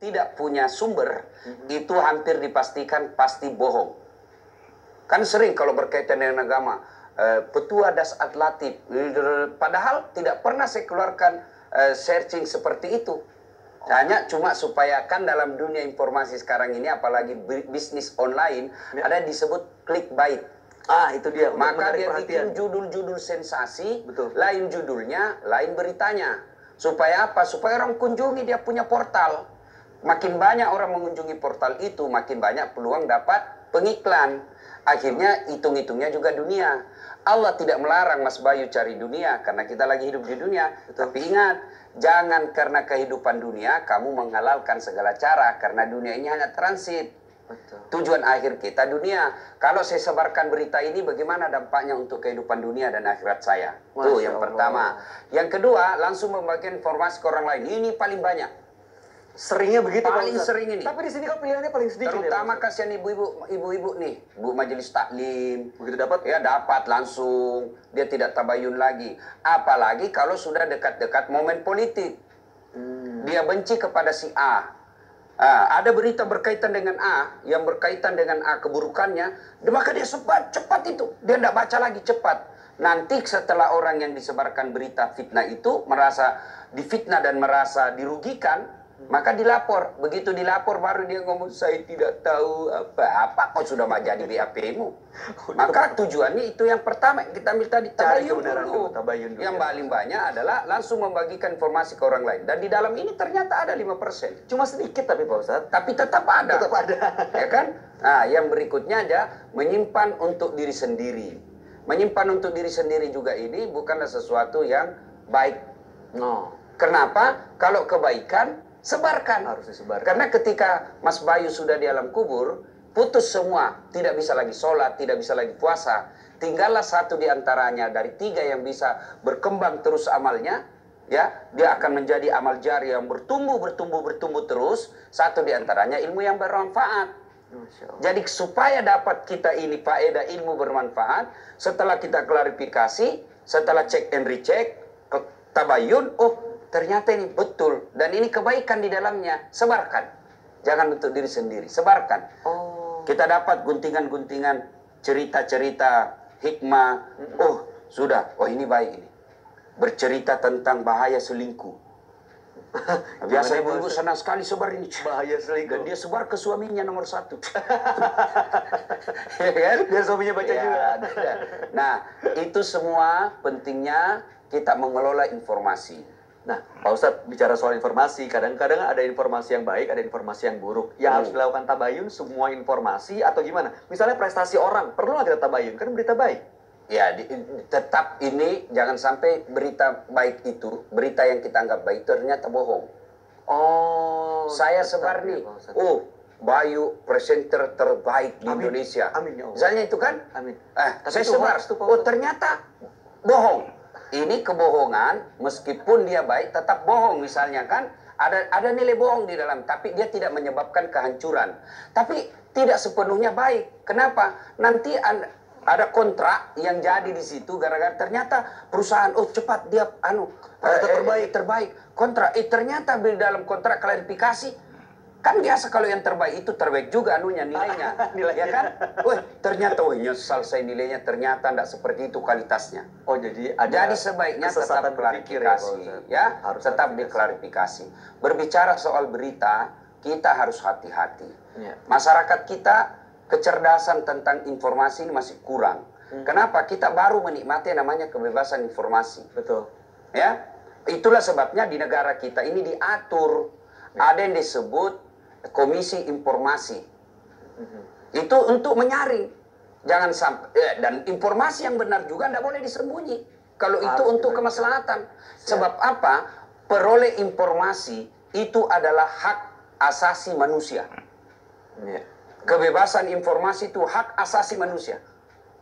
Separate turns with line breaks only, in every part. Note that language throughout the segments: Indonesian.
tidak punya sumber, itu hampir dipastikan pasti bohong. Kan sering kalau berkaitan dengan agama, petua das atlatif, padahal tidak pernah saya keluarkan searching seperti itu. Hanya cuma supaya kan dalam dunia informasi sekarang ini, apalagi bisnis online, ada disebut clickbait.
Itu dia.
Maka dia bikin judul-judul sensasi, lain judulnya, lain beritanya. Supaya apa? Supaya orang kunjungi dia punya portal. Makin banyak orang mengunjungi portal itu, makin banyak peluang dapat pengiklan. Akhirnya hitung-hitungnya juga dunia. Allah tidak melarang Mas Bayu cari dunia, karena kita lagi hidup di dunia. Tapi ingat, jangan karena kehidupan dunia kamu menghalalkan segala cara, karena dunia ini hanya transit. Tujuan akhir kita dunia. Kalau saya sebarkan berita ini, bagaimana dampaknya untuk kehidupan dunia dan akhirat saya? Tuh yang pertama. Yang kedua, langsung membagikan informasi ke orang lain. Ini paling banyak.
Seringnya begitu,
paling sering ini.
Tapi di sini kok pilihannya paling sedikit.
Terutama kasihan ibu-ibu nih, bu majelis taklim.
Begitu dapat?
Ya dapat langsung. Dia tidak tabayun lagi. Apalagi kalau sudah dekat-dekat momen politik. Dia benci kepada si A. Ada berita berkaitan dengan A, yang berkaitan dengan A keburukannya, maka dia sebar cepat itu. Dia tidak baca lagi cepat. Nanti setelah orang yang disebarkan berita fitnah itu merasa difitnah dan merasa dirugikan, maka dilapor. Begitu dilapor baru dia ngomong, saya tidak tahu apa-apa, kok sudah jadi BAP-mu. Maka tujuannya itu yang pertama, kita ambil tadi, tabayun dulu. Yang paling banyak adalah langsung membagikan informasi ke orang lain. Dan di dalam ini ternyata ada 5%.
Cuma sedikit tapi Pak Ustadz.
Tapi tetap ada.
Tetap ada.
Ya kan? Nah, yang berikutnya ada menyimpan untuk diri sendiri. Menyimpan untuk diri sendiri juga ini bukanlah sesuatu yang baik. Kenapa? Kalau kebaikan, sebarkan.
Harus disebarkan.
Karena ketika Mas Bayu sudah di alam kubur, putus semua. Tidak bisa lagi sholat, tidak bisa lagi puasa. Tinggallah satu di antaranya dari 3 yang bisa berkembang terus amalnya. Ya, dia akan menjadi amal jari yang bertumbuh terus. Satu di antaranya ilmu yang bermanfaat. Jadi supaya dapat kita ini faedah ilmu bermanfaat, setelah kita klarifikasi, setelah cek and recheck, tabayun, ternyata ini betul dan ini kebaikan di dalamnya, sebarkan. Jangan untuk diri sendiri, sebarkan. Kita dapat guntingan-guntingan cerita-cerita hikmah. Sudah, ini baik ini. Bercerita tentang bahaya selingkuh. Biasa ibu-ibu senang sekali sebar ini.
Bahaya selingkuh.
Dan dia sebar ke suaminya nomor 1.
Ya kan? Biar suaminya baca juga.
Nah, itu semua pentingnya kita mengelola informasi.
Nah, Pak Ustadz bicara soal informasi, kadang-kadang ada informasi yang baik, ada informasi yang buruk. Yang harus dilakukan tabayun semua informasi atau gimana? Misalnya prestasi orang, perlu nggak kita tabayun? Kan berita baik.
Ya, tetap ini jangan sampai berita baik itu, berita yang kita anggap baik ternyata bohong. Saya sebar nih, Bayu presenter terbaik di Indonesia.
Amin ya Allah.
Misalnya itu kan?
Amin.
Saya sebar, ternyata bohong. Ini kebohongan, meskipun dia baik, tetap bohong misalnya kan. Ada nilai bohong di dalam, tapi dia tidak menyebabkan kehancuran. Tapi tidak sepenuhnya baik. Kenapa? Nanti ada kontrak yang jadi di situ gara-gara ternyata perusahaan cepat dia terbaik kontrak ternyata di dalam kontrak klarifikasi kan biasa kalau yang terbaik itu terbaik juga nilainya ya kan ternyata nyesal saya nilainya ternyata tidak seperti itu kualitasnya. Jadi sebaiknya tetap klarifikasi ya, harus tetap diklarifikasi. Berbicara soal berita kita harus hati-hati. Masyarakat kita kecerdasan tentang informasi ini masih kurang. Kenapa? Kita baru menikmati namanya kebebasan informasi.
Betul.
Ya, itulah sebabnya di negara kita ini diatur. Ada yang disebut komisi informasi. Itu untuk menyaring. Jangan sampai dan informasi yang benar juga tidak boleh disembunyi. Kalau itu untuk kemaslahatan. Sebab apa? Peroleh informasi itu adalah hak asasi manusia. Kebebasan informasi itu hak asasi manusia.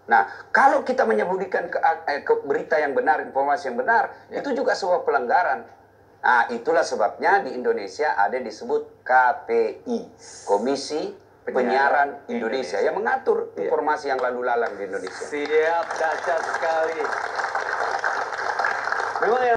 Nah, kalau kita menyembunyikan berita yang benar, informasi yang benar, itu juga sebuah pelanggaran. Nah, itulah sebabnya di Indonesia ada disebut KPI, Komisi Penyiaran Indonesia, yang mengatur informasi yang lalu lalang di Indonesia.
Siap, dahsyat sekali. Memang